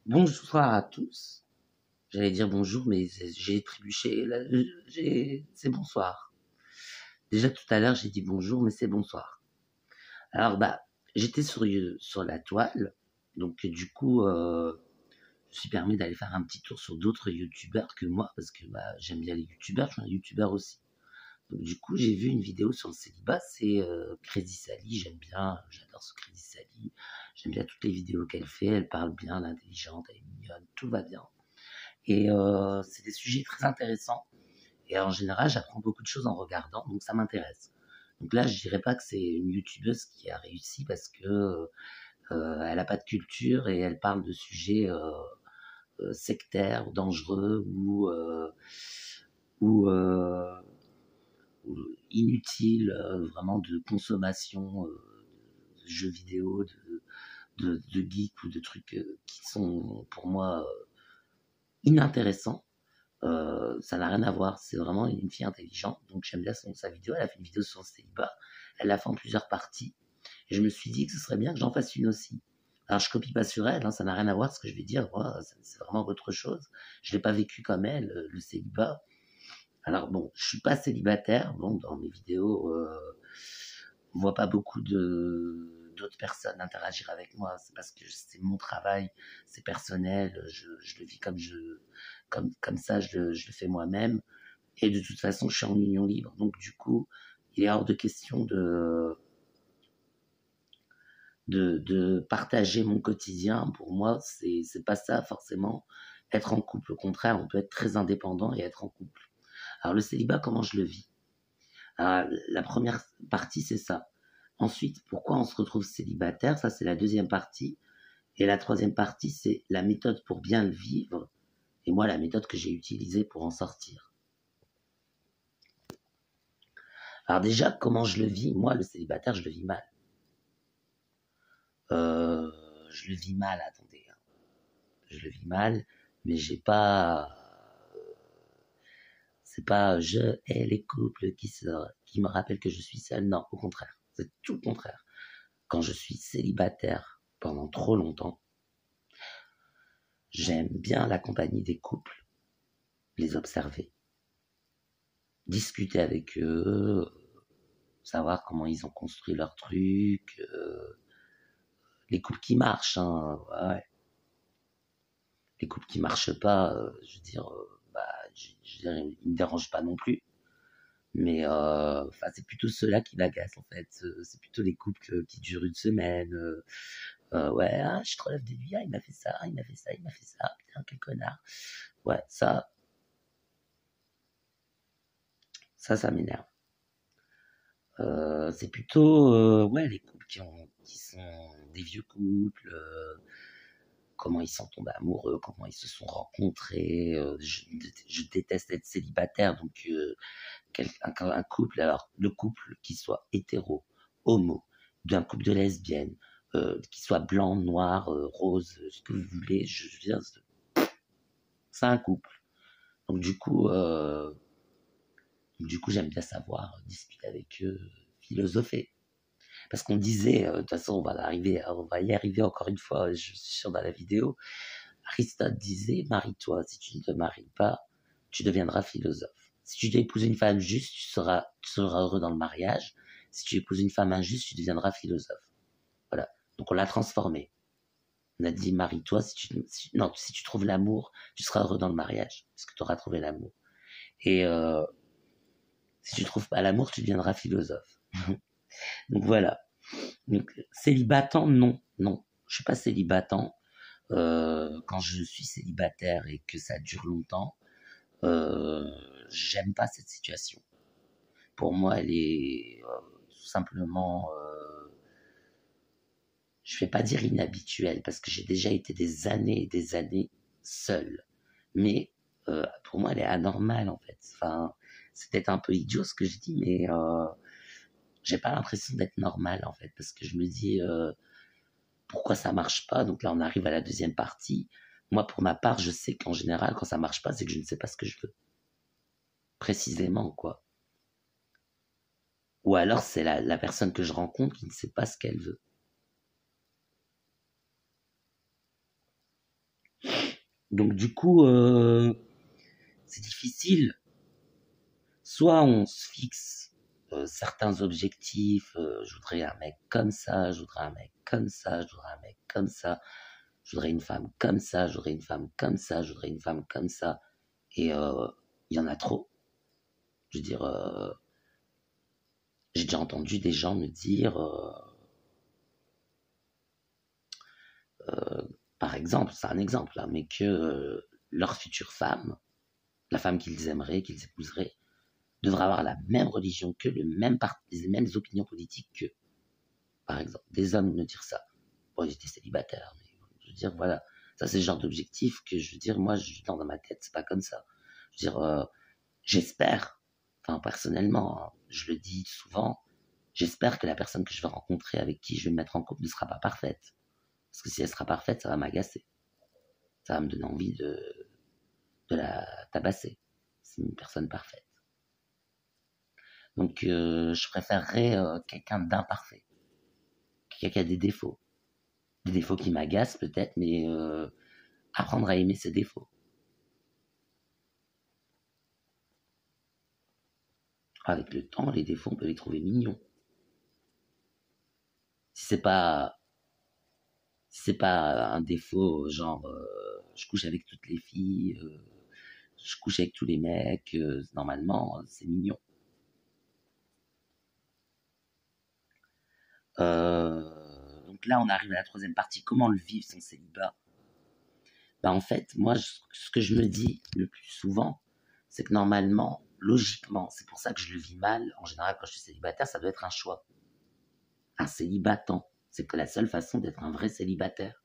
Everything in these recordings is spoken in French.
Bonsoir à tous. J'allais dire bonjour, mais j'ai trébuché. Là, c'est bonsoir. Déjà tout à l'heure, j'ai dit bonjour, mais c'est bonsoir. Alors, j'étais sur la toile, donc du coup, je me suis permis d'aller faire un petit tour sur d'autres youtubeurs que moi, parce que j'aime bien les youtubeurs, je suis un youtubeur aussi. Donc du coup, j'ai vu une vidéo sur le célibat, c'est Crazy Sally, j'aime bien, j'adore ce Crazy Sally, j'aime bien toutes les vidéos qu'elle fait, elle parle bien, elle est intelligente, elle est mignonne, tout va bien. Et c'est des sujets très intéressants. Et en général, j'apprends beaucoup de choses en regardant, donc ça m'intéresse. Donc là, je dirais pas que c'est une youtubeuse qui a réussi parce que elle a pas de culture et elle parle de sujets sectaires, dangereux ou, euh, ou inutiles, vraiment de consommation de jeux vidéo, de geeks ou de trucs qui sont pour moi inintéressants. Ça n'a rien à voir, c'est vraiment une fille intelligente, donc j'aime bien sa vidéo, elle a fait une vidéo sur le célibat, elle l'a fait en plusieurs parties, et je me suis dit que ce serait bien que j'en fasse une aussi. Alors je copie pas sur elle, hein, ça n'a rien à voir ce que je vais dire, moi, c'est vraiment autre chose, je l'ai pas vécu comme elle, le célibat. Alors bon, je suis pas célibataire, bon, dans mes vidéos, on voit pas beaucoup d'autres personnes interagir avec moi, c'est parce que c'est mon travail, c'est personnel, je le vis comme ça, je le fais moi-même. Et de toute façon, je suis en union libre. Donc, du coup, il est hors de question de partager mon quotidien. Pour moi, c'est pas ça, forcément, être en couple. Au contraire, on peut être très indépendant et être en couple. Alors, le célibat, comment je le vis? Alors, la première partie, c'est ça. Ensuite, pourquoi on se retrouve célibataire? Ça, c'est la deuxième partie. Et la troisième partie, c'est la méthode pour bien le vivre. Et moi, la méthode que j'ai utilisée pour en sortir. Alors déjà, comment je le vis? Moi, le célibataire, je le vis mal. Je le vis mal, attendez, hein. Je le vis mal, mais j'ai pas... C'est pas je hais les couples qui me rappellent que je suis seul. Non, au contraire. C'est tout le contraire. Quand je suis célibataire pendant trop longtemps, j'aime bien la compagnie des couples, les observer, discuter avec eux, savoir comment ils ont construit leur truc, les couples qui marchent, hein, ouais. Les couples qui marchent pas, je veux dire, ils me dérangent pas non plus. Mais c'est plutôt ceux-là qui m'agacent en fait. C'est plutôt les couples qui durent une semaine. Ouais, ah, je te relève de lui, ah, il m'a fait ça, il m'a fait ça, il m'a fait ça. Putain, quel connard. Ouais, ça m'énerve. C'est plutôt ouais, les couples qui sont des vieux couples, comment ils sont tombés amoureux, comment ils se sont rencontrés. Je déteste être célibataire, donc un couple, alors le couple qui soit hétéro, homo, d'un couple de lesbiennes, qui soit blanc, noir, rose, ce que vous voulez, je veux dire, c'est un couple. Donc du coup, j'aime bien savoir discuter avec eux, philosopher. Parce qu'on disait, de toute façon, on va y arriver encore une fois, je suis sûr dans la vidéo. Aristote disait, marie-toi, si tu ne te maries pas, tu deviendras philosophe. Si tu épouses une femme juste, tu seras heureux dans le mariage. Si tu épouses une femme injuste, tu deviendras philosophe. Voilà. Donc on l'a transformé. On a dit, marie-toi, si tu trouves l'amour, tu seras heureux dans le mariage, parce que tu auras trouvé l'amour. Et si tu trouves pas l'amour, tu deviendras philosophe. Donc voilà. Donc, célibatant, non, non. Je suis pas célibatant. Quand je suis célibataire et que ça dure longtemps, j'aime pas cette situation. Pour moi, elle est tout simplement, je vais pas dire inhabituelle, parce que j'ai déjà été des années et des années seul. Mais pour moi, elle est anormale en fait. Enfin, c'est peut-être un peu idiot ce que je dis, mais j'ai pas l'impression d'être normal en fait, parce que je me dis pourquoi ça marche pas. Donc là, on arrive à la deuxième partie. Moi, pour ma part, je sais qu'en général, quand ça marche pas, c'est que je ne sais pas ce que je veux. Précisément, quoi. Ou alors, c'est la personne que je rencontre qui ne sait pas ce qu'elle veut. Donc du coup, c'est difficile. Soit on se fixe certains objectifs, je voudrais un mec comme ça, je voudrais un mec comme ça, je voudrais un mec comme ça, je voudrais une femme comme ça, je voudrais une femme comme ça, je voudrais une femme comme ça. Et il y en a trop. Je veux dire, j'ai déjà entendu des gens me dire, par exemple, c'est un exemple, hein, mais que leur future femme, la femme qu'ils aimeraient, qu'ils épouseraient, devrait avoir la même religion qu'eux, les mêmes opinions politiques qu'eux. Par exemple, des hommes me dire ça. Bon, j'étais célibataire, mais je veux dire, voilà. Ça, c'est le genre d'objectif que je veux dire, moi, dans ma tête, c'est pas comme ça. Je veux dire, j'espère, enfin, personnellement, hein, je le dis souvent, j'espère que la personne que je vais rencontrer, avec qui je vais me mettre en couple, ne sera pas parfaite. Parce que si elle sera parfaite, ça va m'agacer. Ça va me donner envie de la tabasser. C'est une personne parfaite. Donc, je préférerais quelqu'un d'imparfait. Quelqu'un qui a des défauts. Des défauts qui m'agacent peut-être, mais apprendre à aimer ses défauts. Avec le temps, les défauts, on peut les trouver mignons. Si c'est pas un défaut, genre, je couche avec toutes les filles, je couche avec tous les mecs, normalement, c'est mignon. Donc là, on arrive à la troisième partie. Comment le vivre son célibat? Bah, en fait, moi, ce que je me dis le plus souvent, c'est que normalement, logiquement, c'est pour ça que je le vis mal. En général, quand je suis célibataire, ça doit être un choix. Un célibatant. C'est que la seule façon d'être un vrai célibataire.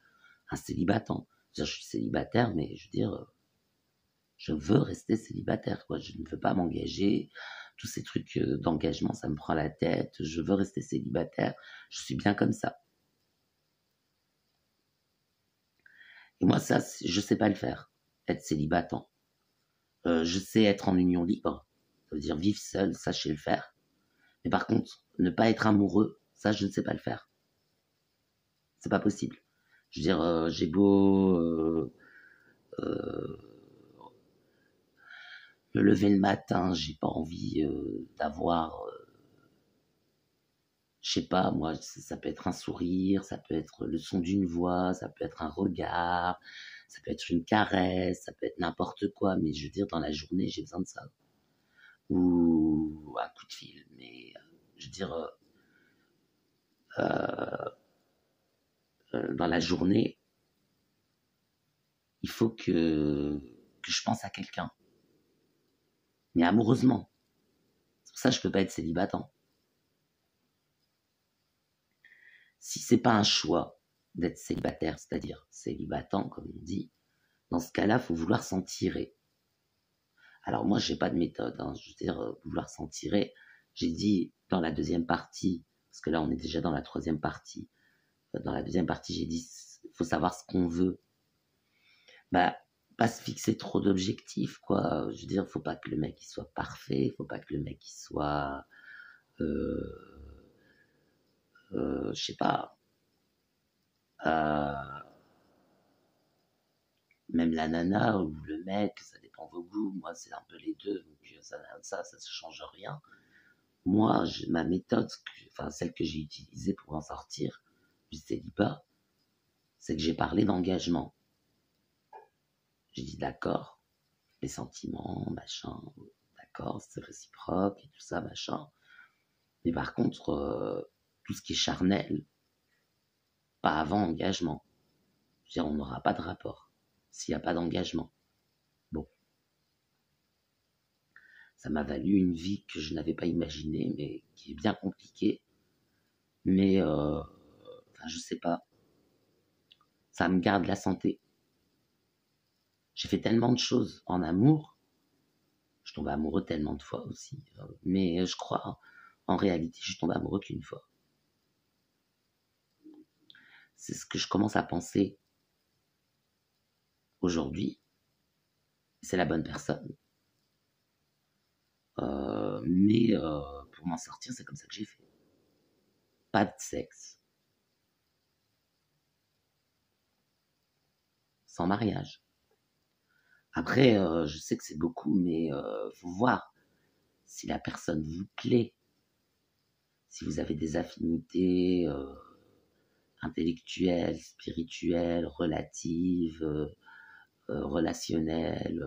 Un célibatant. Je suis célibataire, mais je veux dire, je veux rester célibataire, quoi. Je ne veux pas m'engager. Tous ces trucs d'engagement, ça me prend la tête. Je veux rester célibataire. Je suis bien comme ça. Et moi, ça, je sais pas le faire. Être célibatant. Je sais être en union libre. Ça veut dire vivre seul, ça, je sais le faire. Mais par contre, ne pas être amoureux, ça, je ne sais pas le faire. C'est pas possible. Je veux dire, j'ai beau euh, me lever le matin, j'ai pas envie d'avoir, je sais pas, moi, ça peut être un sourire, ça peut être le son d'une voix, ça peut être un regard, ça peut être une caresse, ça peut être n'importe quoi, mais je veux dire, dans la journée, j'ai besoin de ça. Ou un coup de fil, mais je veux dire, dans la journée, il faut que je pense à quelqu'un, mais amoureusement. C'est pour ça que je peux pas être célibatant. Si c'est pas un choix d'être célibataire, c'est-à-dire célibatant, comme on dit, dans ce cas-là, il faut vouloir s'en tirer. Alors moi, j'ai pas de méthode, hein. Je veux dire, vouloir s'en tirer. J'ai dit dans la deuxième partie, parce que là, on est déjà dans la troisième partie. Dans la deuxième partie, j'ai dit, il faut savoir ce qu'on veut. Bah, pas se fixer trop d'objectifs, quoi. Je veux dire, faut pas que le mec il soit parfait, faut pas que le mec il soit, euh, je sais pas, euh, même la nana ou le mec, ça dépend de vos goûts. Moi, c'est un peu les deux, donc ça se change rien. Moi, ma méthode, enfin celle que j'ai utilisée pour en sortir du célibat, c'est que j'ai parlé d'engagement. J'ai dit d'accord, les sentiments, machin, d'accord, c'est réciproque et tout ça, machin. Mais par contre, tout ce qui est charnel, pas avant engagement. Je veux dire, on n'aura pas de rapport s'il n'y a pas d'engagement. Bon, ça m'a valu une vie que je n'avais pas imaginée, mais qui est bien compliquée. Mais, enfin, je sais pas, ça me garde la santé. J'ai fait tellement de choses en amour, je tombe amoureux tellement de fois aussi, mais je crois, en réalité, je tombe amoureux qu'une fois. C'est ce que je commence à penser aujourd'hui. C'est la bonne personne. Mais pour m'en sortir, c'est comme ça que j'ai fait. Pas de sexe, sans mariage. Après, je sais que c'est beaucoup, mais faut voir si la personne vous plaît, si vous avez des affinités intellectuelles, spirituelles, relatives, relationnelles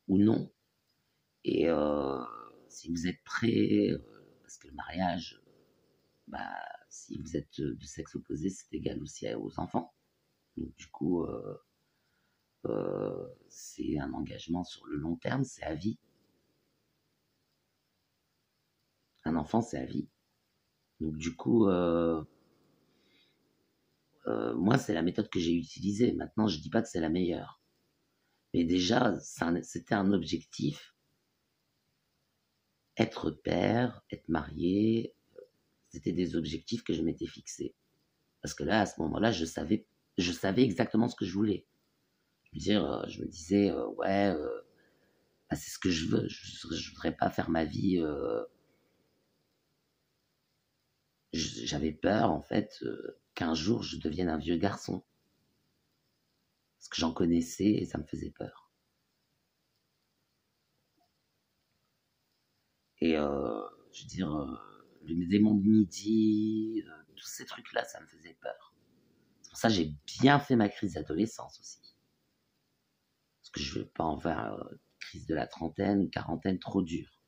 ou non. Et si vous êtes prêt, parce que le mariage, bah, si vous êtes de sexe opposé, c'est égal aussi aux enfants. Donc du coup, c'est un engagement sur le long terme, c'est à vie. Un enfant, c'est à vie. Donc du coup, moi, c'est la méthode que j'ai utilisée. Maintenant, je dis pas que c'est la meilleure. Mais déjà, c'était un objectif. Être père, être marié, c'était des objectifs que je m'étais fixés. Parce que là, à ce moment-là, je savais exactement ce que je voulais. Je me disais, ouais, bah, c'est ce que je veux. Je voudrais pas faire ma vie. J'avais peur, en fait, qu'un jour je devienne un vieux garçon. Parce que j'en connaissais et ça me faisait peur. Et je veux dire, le démon de midi, tous ces trucs-là, ça me faisait peur. C'est pour ça que j'ai bien fait ma crise d'adolescence aussi. Parce que je ne veux pas en faire crise de la trentaine, quarantaine, trop dure.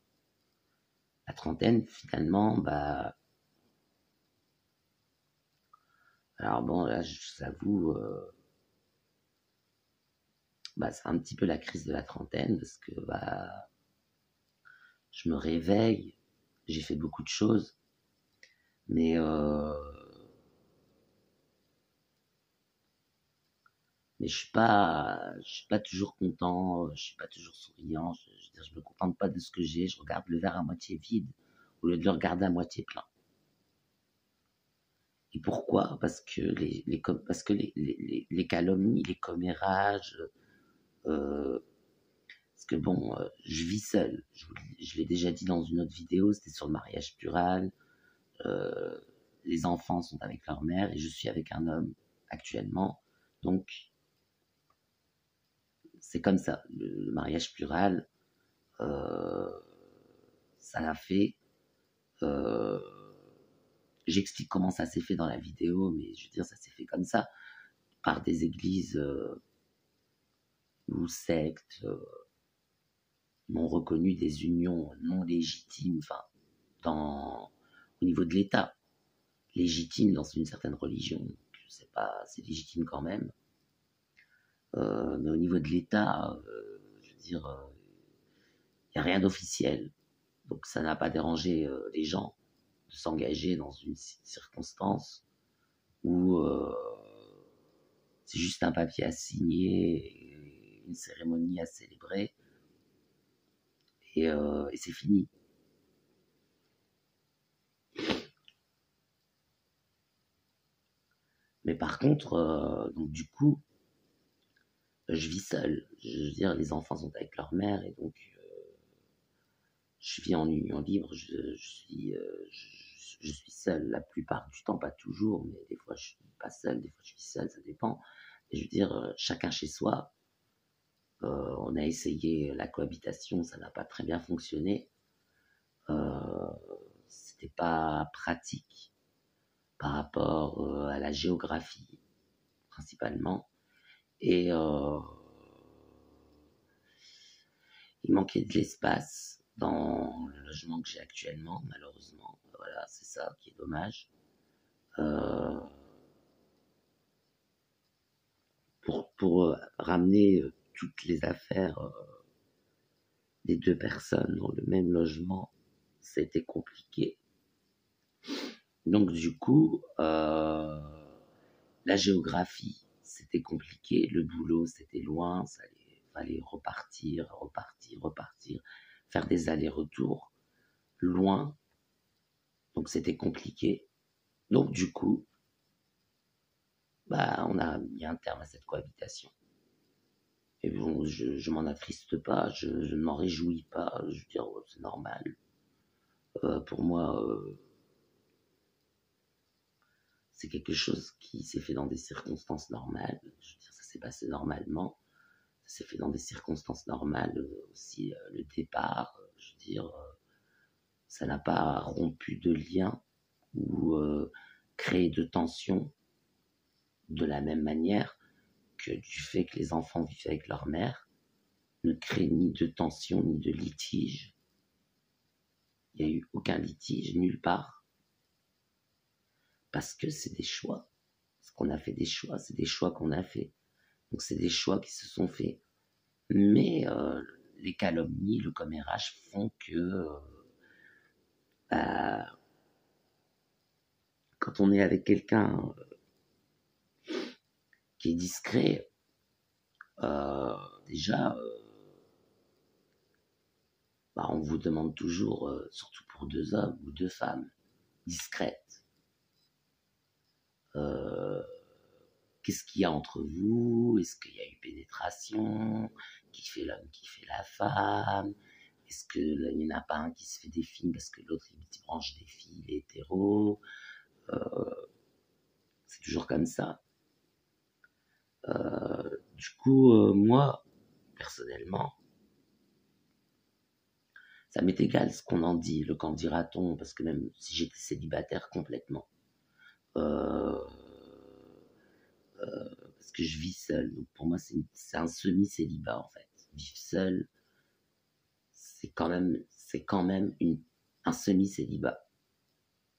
La trentaine, finalement, bah. Alors bon, là, je vous avoue, bah, c'est un petit peu la crise de la trentaine, parce que bah, je me réveille, j'ai fait beaucoup de choses, mais je suis pas toujours content, je suis pas toujours souriant. Je me contente pas de ce que j'ai. Je regarde le verre à moitié vide au lieu de le regarder à moitié plein. Et pourquoi? Parce que les calomnies, les commérages, euh, parce que bon, je vis seul. Je l'ai déjà dit dans une autre vidéo, c'était sur le mariage plural. Euh, les enfants sont avec leur mère et je suis avec un homme actuellement. Donc, c'est comme ça. Le mariage plural, euh, ça l'a fait. Euh, J'explique comment ça s'est fait dans la vidéo, mais je veux dire, ça s'est fait comme ça, par des églises ou sectes m'ont reconnu des unions non légitimes, enfin, au niveau de l'État, légitimes dans une certaine religion. Je sais pas, c'est légitime quand même. Mais au niveau de l'État, je veux dire, il n'y a rien d'officiel. Donc ça n'a pas dérangé les gens de s'engager dans une circonstance où c'est juste un papier à signer, et une cérémonie à célébrer, et c'est fini. Mais par contre, donc du coup, je vis seul. Je veux dire, les enfants sont avec leur mère et donc je vis en union libre. Je suis seul la plupart du temps, pas toujours, mais des fois je suis pas seul, des fois je suis seul, ça dépend. Et je veux dire, chacun chez soi. On a essayé la cohabitation, ça n'a pas très bien fonctionné. C'était pas pratique par rapport à la géographie principalement. Et il manquait de l'espace dans le logement que j'ai actuellement, malheureusement. Voilà, c'est ça qui est dommage. Euh, pour ramener toutes les affaires des deux personnes dans le même logement, c'était compliqué. Donc du coup, la géographie, c'était compliqué. Le boulot, c'était loin. Fallait repartir, repartir, repartir, faire des allers-retours loin. Donc c'était compliqué. Donc du coup, bah, on a mis un terme à cette cohabitation. Et bon, je m'en attriste pas, je ne m'en réjouis pas. Je veux dire, c'est normal. Pour moi, c'est quelque chose qui s'est fait dans des circonstances normales. Je veux dire, ça s'est passé normalement. Ça s'est fait dans des circonstances normales aussi. Le départ, je veux dire, ça n'a pas rompu de lien ou créé de tension de la même manière que du fait que les enfants vivent avec leur mère ne crée ni de tension ni de litige. Il n'y a eu aucun litige nulle part parce que c'est des choix. Parce qu'on a fait des choix, c'est des choix qu'on a fait. Donc c'est des choix qui se sont faits. Mais les calomnies, le commérage font que quand on est avec quelqu'un qui est discret, déjà, on vous demande toujours, surtout pour 2 hommes ou 2 femmes, discrètes, qu'est-ce qu'il y a entre vous? Est-ce qu'il y a eu pénétration? Qui fait l'homme, qui fait la femme? Est-ce qu'il n'y en a pas un qui se fait des films parce que l'autre il branche des filles, il est hétéro? C'est toujours comme ça. Du coup, moi, personnellement, ça m'est égal ce qu'on en dit, le qu'en dira-t-on, parce que même si j'étais célibataire complètement, parce que je vis seul, donc pour moi c'est un semi-célibat en fait. Vivre seul, c'est quand même un semi-célibat.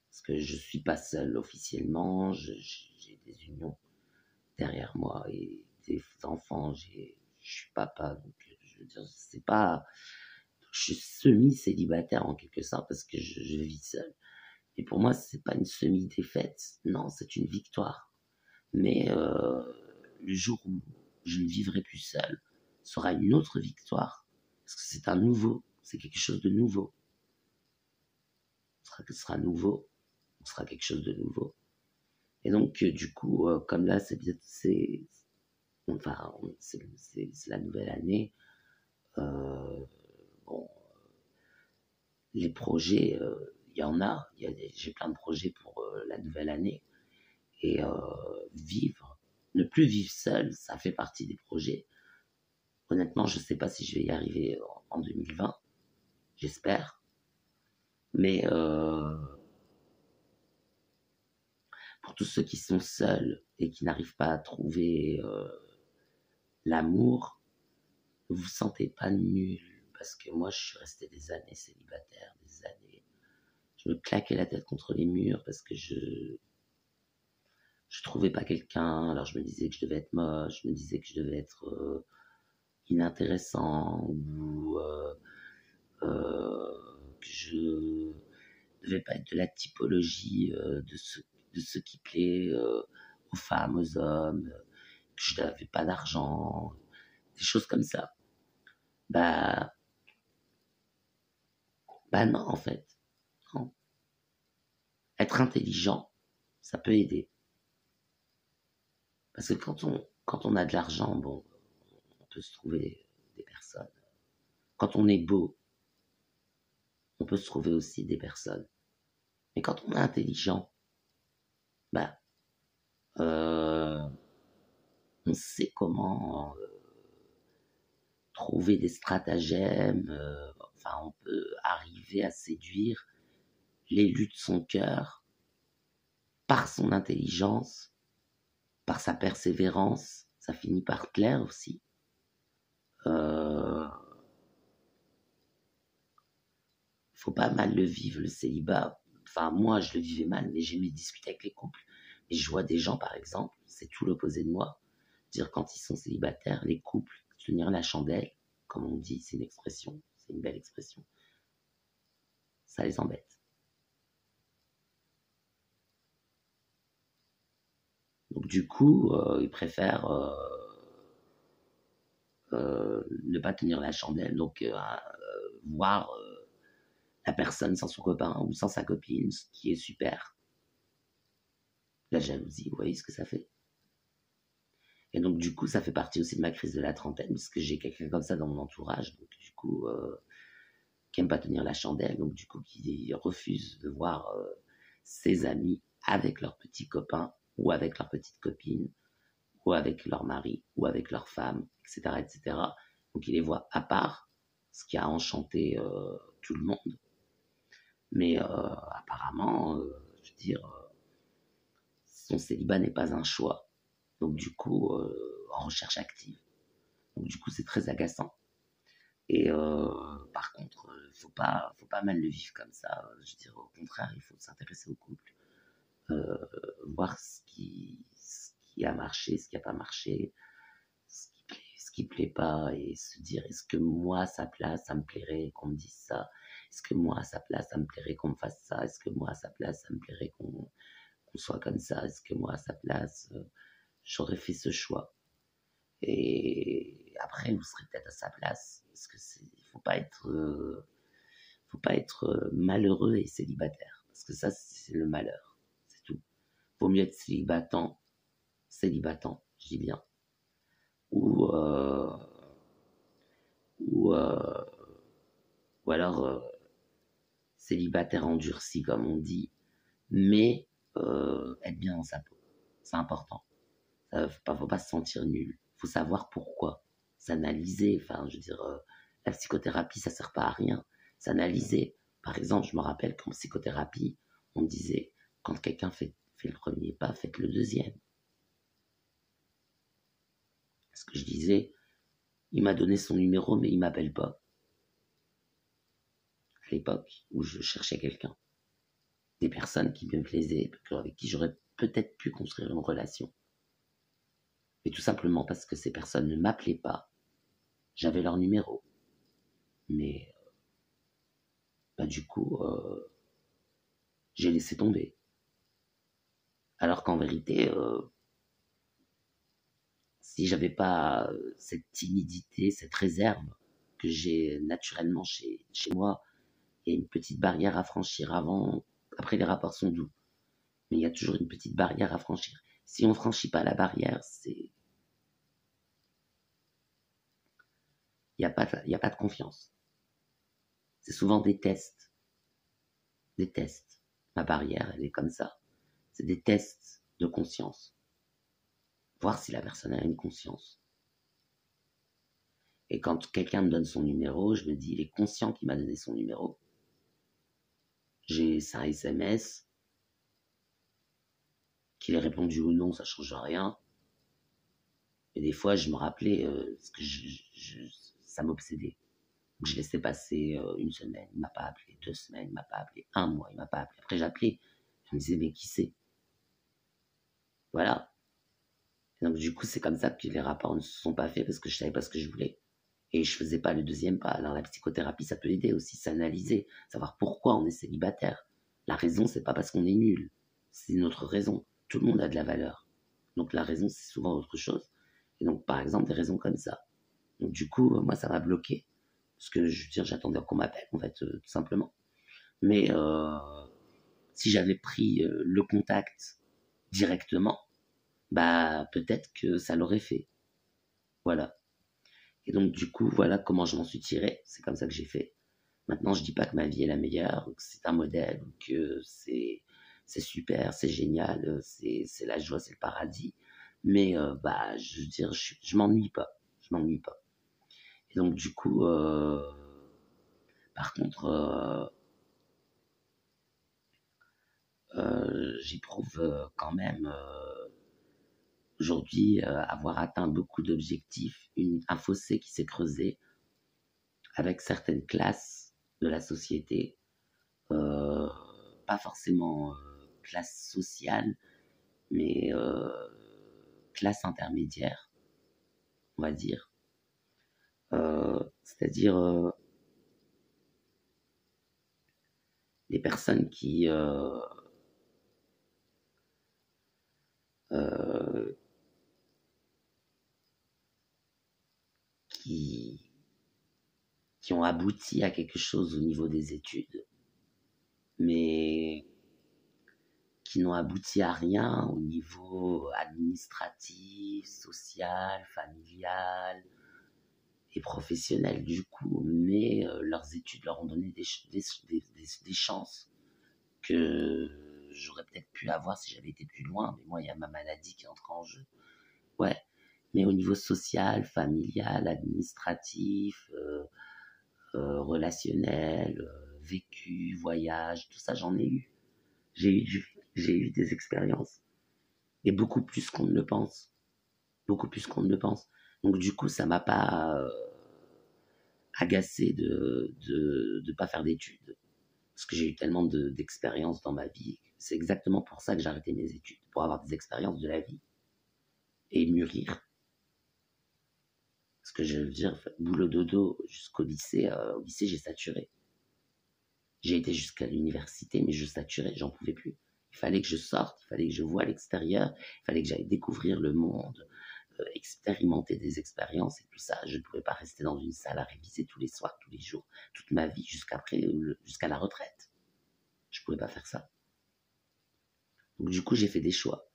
Parce que je suis pas seul officiellement, j'ai des unions derrière moi et des enfants, je suis papa, donc je veux dire, c'est pas, je suis semi-célibataire en quelque sorte parce que je vis seul. Et pour moi, c'est pas une semi-défaite, non, c'est une victoire. Mais le jour où je ne vivrai plus seul, sera une autre victoire. Parce que c'est quelque chose de nouveau. Ce sera nouveau, ce sera quelque chose de nouveau. Et donc, du coup, comme là, c'est la nouvelle année, bon, les projets, il y en a, j'ai plein de projets pour la nouvelle année. Et ne plus vivre seul, ça fait partie des projets. Honnêtement, je ne sais pas si je vais y arriver en 2020. J'espère. Mais pour tous ceux qui sont seuls et qui n'arrivent pas à trouver l'amour, ne vous sentez pas nul. Parce que moi, je suis resté des années célibataire, des années. Je me claquais la tête contre les murs parce que je trouvais pas quelqu'un. Alors je me disais que je devais être moche, je me disais que je devais être inintéressant ou que je devais pas être de la typologie de ceux qui plaît aux femmes, aux hommes, que je n'avais pas d'argent, des choses comme ça. Bah non, en fait. Non. Être intelligent, ça peut aider. Parce que quand on a de l'argent, bon, on peut se trouver des personnes. Quand on est beau, on peut se trouver aussi des personnes. Mais quand on est intelligent, bah, on sait comment trouver des stratagèmes, on peut arriver à séduire l'élu de son cœur par son intelligence, par sa persévérance, ça finit par plaire aussi. Faut pas mal le vivre, le célibat. Enfin, moi, je le vivais mal, mais j'aimais discuter avec les couples. Et je vois des gens, par exemple, c'est tout l'opposé de moi, dire quand ils sont célibataires, les couples, tenir la chandelle, comme on dit, c'est une expression, c'est une belle expression. Ça les embête. Donc du coup, ils préfèrent ne pas tenir la chandelle, donc voir la personne sans son copain ou sans sa copine, ce qui est super. La jalousie, vous voyez ce que ça fait? Et donc du coup, ça fait partie aussi de ma crise de la trentaine, parce que j'ai quelqu'un comme ça dans mon entourage, donc du coup, qui aime pas tenir la chandelle, donc du coup, qui refuse de voir ses amis avec leurs petits copains ou avec leurs petites copines ou avec leur mari ou avec leur femme, etc., etc. Donc ils les voient à part, ce qui a enchanté tout le monde. Mais apparemment, je veux dire, son célibat n'est pas un choix. Donc du coup, en recherche active. Donc du coup, c'est très agaçant. Et par contre, faut pas mal le vivre comme ça. Je veux dire, au contraire, il faut s'intéresser au couple, voir ce qui a marché, ce qui n'a pas marché, ce qui plaît pas, et se dire, est-ce que moi, à sa place, ça me plairait qu'on me dise ça? Est-ce que moi, à sa place, ça me plairait qu'on me fasse ça? Est-ce que moi, à sa place, ça me plairait qu'on soit comme ça? Est-ce que moi, à sa place, j'aurais fait ce choix? Et après, vous serez peut-être à sa place. Parce que il faut pas être malheureux et célibataire. Parce que ça, c'est le malheur. C'est tout. Vaut mieux être célibatant, je dis bien. Ou, ou, euh, ou alors célibataire endurci, comme on dit, mais être bien dans sa peau. C'est important. Faut pas se sentir nul. Faut savoir pourquoi. S'analyser. Enfin, je veux dire, la psychothérapie, ça sert pas à rien. S'analyser. Par exemple, je me rappelle qu'en psychothérapie, on disait, quand quelqu'un fait le premier pas, faites le deuxième. Parce que je disais, il m'a donné son numéro, mais il m'appelle pas. À l'époque où je cherchais quelqu'un. Des personnes qui me plaisaient, avec qui j'aurais peut-être pu construire une relation. Mais tout simplement parce que ces personnes ne m'appelaient pas, j'avais leur numéro. Mais bah, du coup, j'ai laissé tomber. Alors qu'en vérité, si j'avais pas cette timidité, cette réserve que j'ai naturellement chez moi, il y a une petite barrière à franchir avant. Après, les rapports sont doux, mais il y a toujours une petite barrière à franchir. Si on franchit pas la barrière, il y a pas de confiance. C'est souvent des tests. Des tests. Ma barrière, elle est comme ça. C'est des tests de conscience. Voir si la personne a une conscience. Et quand quelqu'un me donne son numéro, je me dis, il est conscient qu'il m'a donné son numéro. C'est un SMS. Qu'il ait répondu ou non, ça change rien. Et des fois, je me rappelais, parce que ça m'obsédait. Donc, je laissais passer une semaine, il m'a pas appelé, 2 semaines, il m'a pas appelé, un mois, il m'a pas appelé. Après, j'appelais. Je me disais, mais qui c'est? Voilà. Et donc, du coup, c'est comme ça que les rapports ne se sont pas faits parce que je savais pas ce que je voulais. Et je faisais pas le deuxième pas. Alors, la psychothérapie, ça peut aider aussi, s'analyser, savoir pourquoi on est célibataire. La raison, c'est pas parce qu'on est nul. C'est notre raison. Tout le monde a de la valeur. Donc, la raison, c'est souvent autre chose. Et donc, par exemple, des raisons comme ça. Donc, du coup, moi, ça m'a bloqué. Parce que, je veux dire, j'attendais qu'on m'appelle, en fait, tout simplement. Mais si j'avais pris le contact directement, bah, peut-être que ça l'aurait fait. Voilà. Et donc, du coup, voilà comment je m'en suis tiré. C'est comme ça que j'ai fait. Maintenant, je dis pas que ma vie est la meilleure, que c'est un modèle, que c'est super, c'est génial, c'est la joie, c'est le paradis. Mais, bah, je veux dire, je m'ennuie pas. Je m'ennuie pas. Et donc, du coup, par contre, j'éprouve quand même aujourd'hui avoir atteint beaucoup d'objectifs, un fossé qui s'est creusé avec certaines classes de la société, euh, pas forcément classe sociale, mais classe intermédiaire, on va dire. C'est-à-dire les personnes euh, qui, qui ont abouti à quelque chose au niveau des études, mais qui n'ont abouti à rien au niveau administratif, social, familial et professionnel du coup, mais leurs études leur ont donné des chances que j'aurais peut-être pu avoir si j'avais été plus loin, mais moi, il y a ma maladie qui entre en jeu. Ouais, mais au niveau social, familial, administratif, relationnel, vécu, voyage, tout ça, j'en ai eu. J'ai eu des expériences. Et beaucoup plus qu'on ne le pense. Beaucoup plus qu'on ne le pense. Donc du coup, ça m'a pas agacé de pas faire d'études. Parce que j'ai eu tellement d'expériences dans ma vie. C'est exactement pour ça que j'ai arrêté mes études. Pour avoir des expériences de la vie. Et mûrir. Parce que je veux dire, boulot dodo jusqu'au lycée. Au lycée, j'ai saturé. J'ai été jusqu'à l'université, mais je saturais, j'en pouvais plus. Il fallait que je sorte, il fallait que je voie l'extérieur, il fallait que j'aille découvrir le monde, expérimenter des expériences et tout ça. Je ne pouvais pas rester dans une salle à réviser tous les soirs, tous les jours, toute ma vie jusqu'à la retraite. Je ne pouvais pas faire ça. Donc du coup, j'ai fait des choix.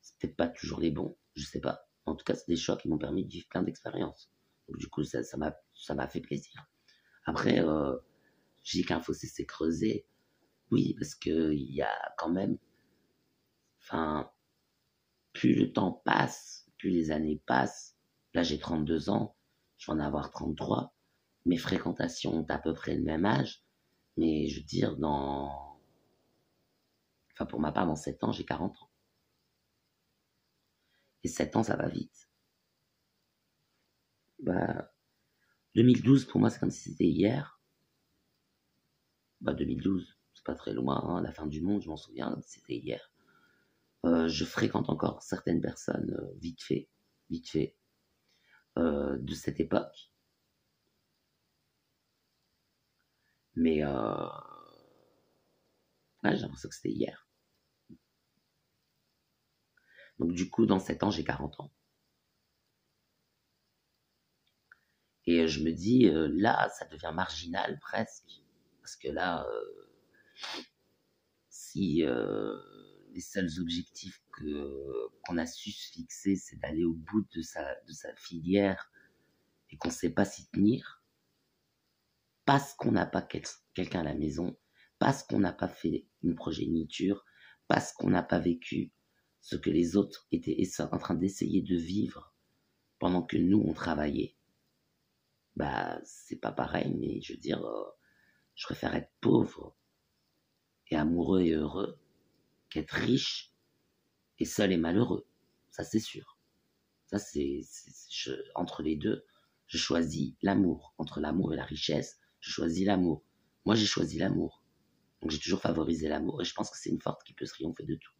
C'est peut-être pas toujours les bons, je sais pas. En tout cas, c'est des choix qui m'ont permis de vivre plein d'expériences. Donc du coup, ça m'a fait plaisir. Après, je dis qu'un fossé s'est creusé. Oui, parce que il y a quand même, enfin, plus le temps passe, plus les années passent. Là, j'ai 32 ans, je vais en avoir 33. Mes fréquentations ont à peu près le même âge, mais je veux dire, enfin, pour ma part, dans 7 ans, j'ai 40 ans. Et 7 ans, ça va vite. Bah, 2012, pour moi, c'est comme si c'était hier. Bah, 2012, c'est pas très loin, hein, la fin du monde, je m'en souviens, c'était hier. Je fréquente encore certaines personnes, vite fait, de cette époque. Mais ouais, j'ai l'impression que c'était hier. Donc du coup, dans 7 ans, j'ai 40 ans. Et je me dis, là, ça devient marginal presque. Parce que là, si les seuls objectifs qu'on a su se fixer, c'est d'aller au bout de sa filière et qu'on ne sait pas s'y tenir, parce qu'on n'a pas quelqu'un à la maison, parce qu'on n'a pas fait une progéniture, parce qu'on n'a pas vécu ce que les autres étaient en train d'essayer de vivre pendant que nous, on travaillait, bah, c'est pas pareil, mais je veux dire, je préfère être pauvre et amoureux et heureux qu'être riche et seul et malheureux. Ça, c'est sûr. Ça, entre les deux, je choisis l'amour. Entre l'amour et la richesse, je choisis l'amour. Moi, j'ai choisi l'amour. Donc, j'ai toujours favorisé l'amour et je pense que c'est une force qui peut triompher de tout.